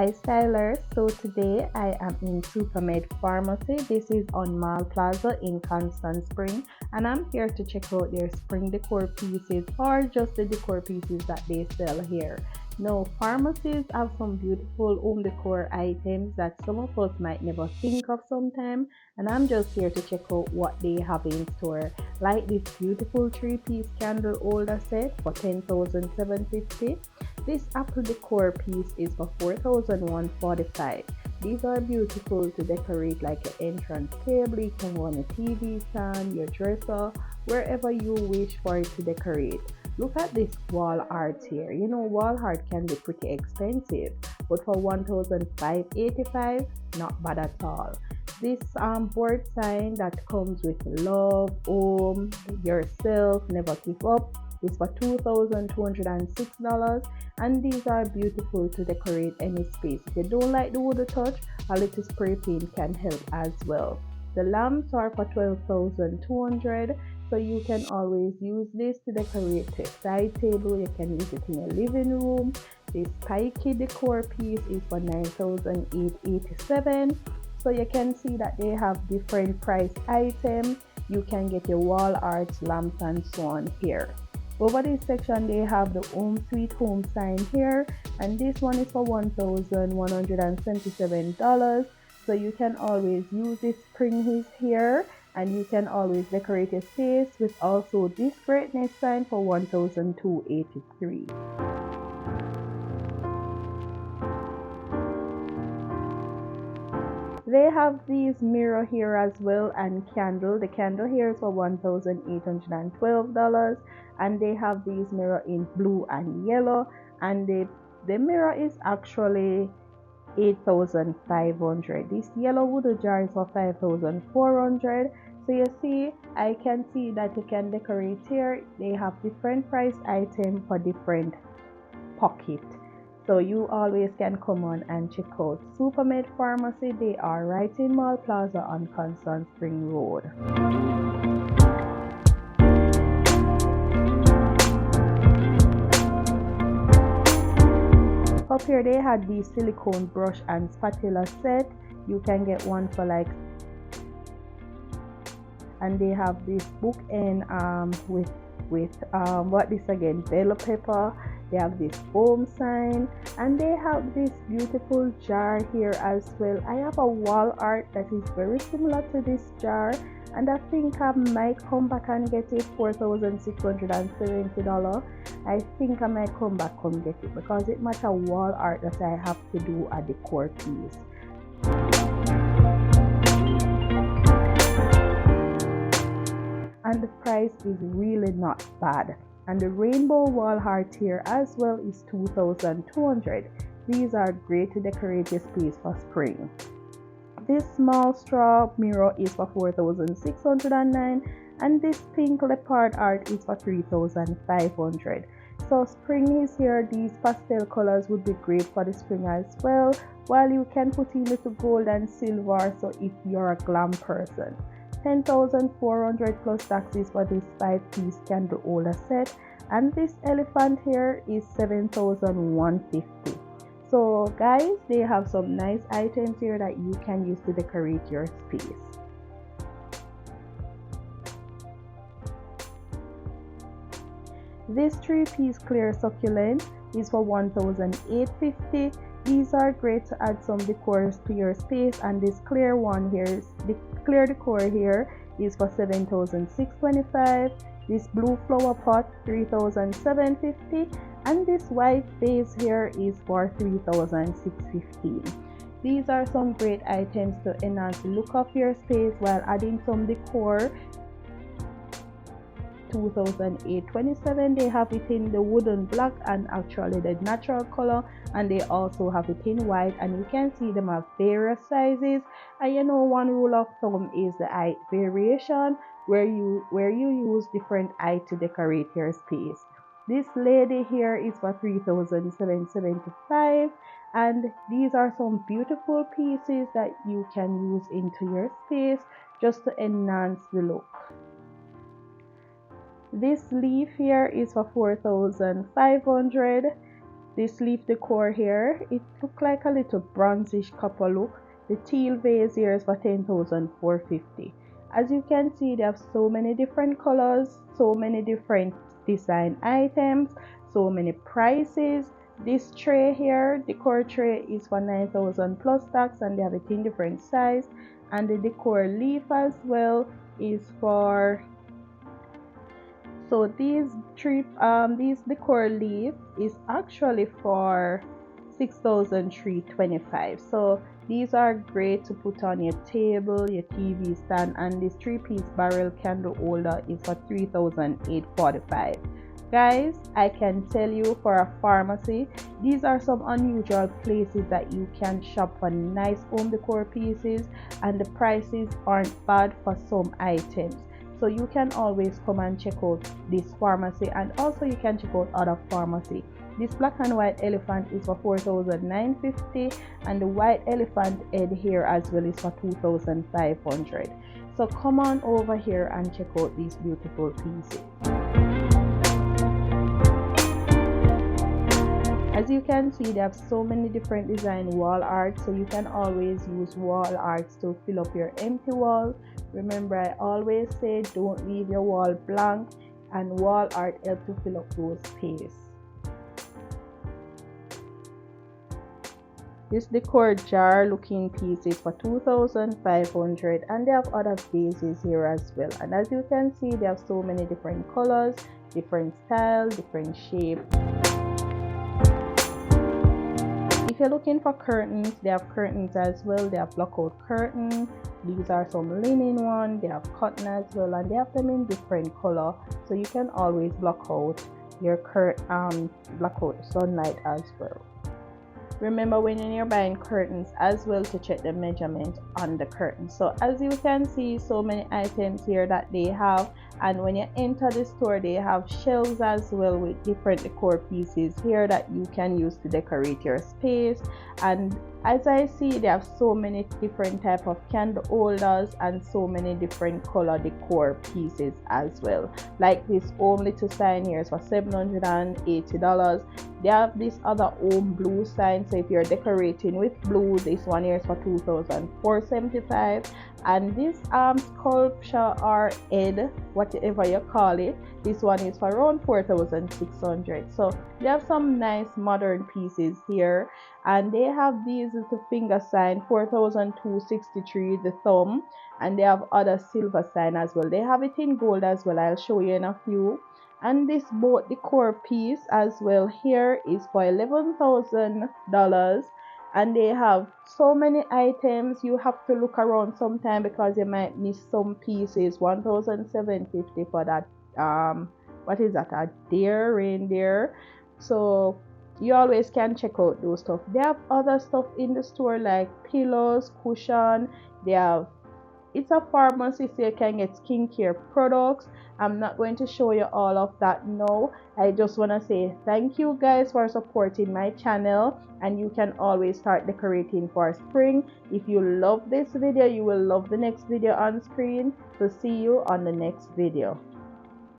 Hi Styler, so today I am in Supermed Pharmacy. This is on Mall Plaza in Constant Spring, and I'm here to check out their spring decor pieces or just the decor pieces that they sell here. Now, pharmacies have some beautiful home decor items that some of us might never think of sometime, and I'm just here to check out what they have in store. Like this beautiful 3-piece candle holder set for $10,750. This apple decor piece is for $4,145. These are beautiful to decorate like an entrance table. You can go on a TV stand, your dresser, wherever you wish for it to decorate. Look at this wall art here. You know, wall art can be pretty expensive, but for $1,585, not bad at all. This board sign that comes with love, home, yourself, never give up is for $2,206, and these are beautiful to decorate any space. If you don't like the wood touch, a little spray paint can help as well. The lamps are for $12,200, so you can always use this to decorate a side table. You can use it in a living room. This spiky decor piece is for $9,887. So you can see that they have different price items. You can get your wall art, lamps, and so on here. Over this section, they have the Home Sweet Home sign here, and this one is for $1,177. So you can always use this spring here, and you can always decorate your space with also this greatness sign for $1,283. They have these mirror here as well, and candle. The candle here is for $1,812, and they have these mirror in blue and yellow, and the mirror is actually $8,500. This yellow wood jar is for $5,400. So you see, I can see that you can decorate here. They have different price items for different pocket. So you always can come on and check out Supermed Pharmacy. They are right in Mall Plaza on Constant Spring Road. Up here they had the silicone brush and spatula set. You can get one for like, and they have this bookend with what this again, bell pepper. They have this foam sign, and they have this beautiful jar here as well. I have a wall art that is very similar to this jar, and I think I might come back and get it $4,670. I think I might come back and get it because it matches a wall art that I have to do a decor piece. And the price is really not bad. And the rainbow wall art here as well is $2,200. These are great to decorate your space for spring. This small straw mirror is for $4,609, and this pink leopard art is for $3,500. So spring is here. These pastel colors would be great for the spring as well, while you can put in little gold and silver, so if you're a glam person. $10,400 plus taxes for this 5-piece candle holder set, and this elephant here is $7,150. So guys, they have some nice items here that you can use to decorate your space. This 3-piece clear succulent is for $1,850. These are great to add some decors to your space, and this clear one here is the clear decor here is for $7,625. This blue flower pot $3,750, and this white vase here is for $3,615. These are some great items to enhance the look of your space while adding some decor. $2,827. They have it in the wooden black and actually the natural color, and they also have it in white, and you can see them have various sizes. And you know, one rule of thumb is the height variation, where you use different height to decorate your space. This lady here is for $3,775, and these are some beautiful pieces that you can use into your space just to enhance the look. This leaf here is for $4,500. this leaf decor here, it look like a little bronzish copper look. The teal vase here is for 10,450. As you can see, they have so many different colors, so many different design items, so many prices. This tray here, decor tray, is for 9,000 plus tax, and they have it in different size. And the decor leaf as well is for, so these decor leaf is actually for 6,325. So these are great to put on your table, your TV stand, and this 3-piece barrel candle holder is for 3,845. Guys, I can tell you, for a pharmacy, these are some unusual places that you can shop for nice home decor pieces, and the prices aren't bad for some items. So you can always come and check out this pharmacy, and also you can check out other pharmacy. This black and white elephant is for 4,950, and the white elephant head here as well is for 2,500. So come on over here and check out these beautiful pieces. As you can see, they have so many different design wall art, so you can always use wall arts to fill up your empty wall. Remember, I always say don't leave your wall blank, and wall art helps to fill up those space. This decor jar looking piece is for 2,500, and they have other vases here as well. And as you can see, they have so many different colors, different style, different shape. If you're looking for curtains, they have curtains as well. They have blackout curtain. These are some linen one. They have cotton as well, and they have them in different color, so you can always block out your blackout sunlight as well. Remember, when you're buying curtains as well, to check the measurement on the curtain. So as you can see, so many items here that they have, and when you enter the store, they have shelves as well with different decor pieces here that you can use to decorate your space. And as I see, they have so many different type of candle holders and so many different color decor pieces as well. Like this home little sign here is for $780. They have this other home blue sign, so if you're decorating with blue, this one here is for 2,475. And this sculpture or head, whatever you call it, this one is for around 4,600. So they have some nice modern pieces here, and they have these little finger sign 4,263, the thumb, and they have other silver sign as well. They have it in gold as well. I'll show you in a few. And this boat decor piece as well here is for $11,000, and they have so many items. You have to look around sometime because you might miss some pieces. 1,750 for that what is that, a deer, reindeer. So you always can check out those stuff. They have other stuff in the store like pillows, cushion. They have, it's a pharmacy, so you can get skincare products. I'm not going to show you all of that now. I just want to say thank you guys for supporting my channel, and you can always start decorating for spring. If you love this video, you will love the next video on screen. So see you on the next video.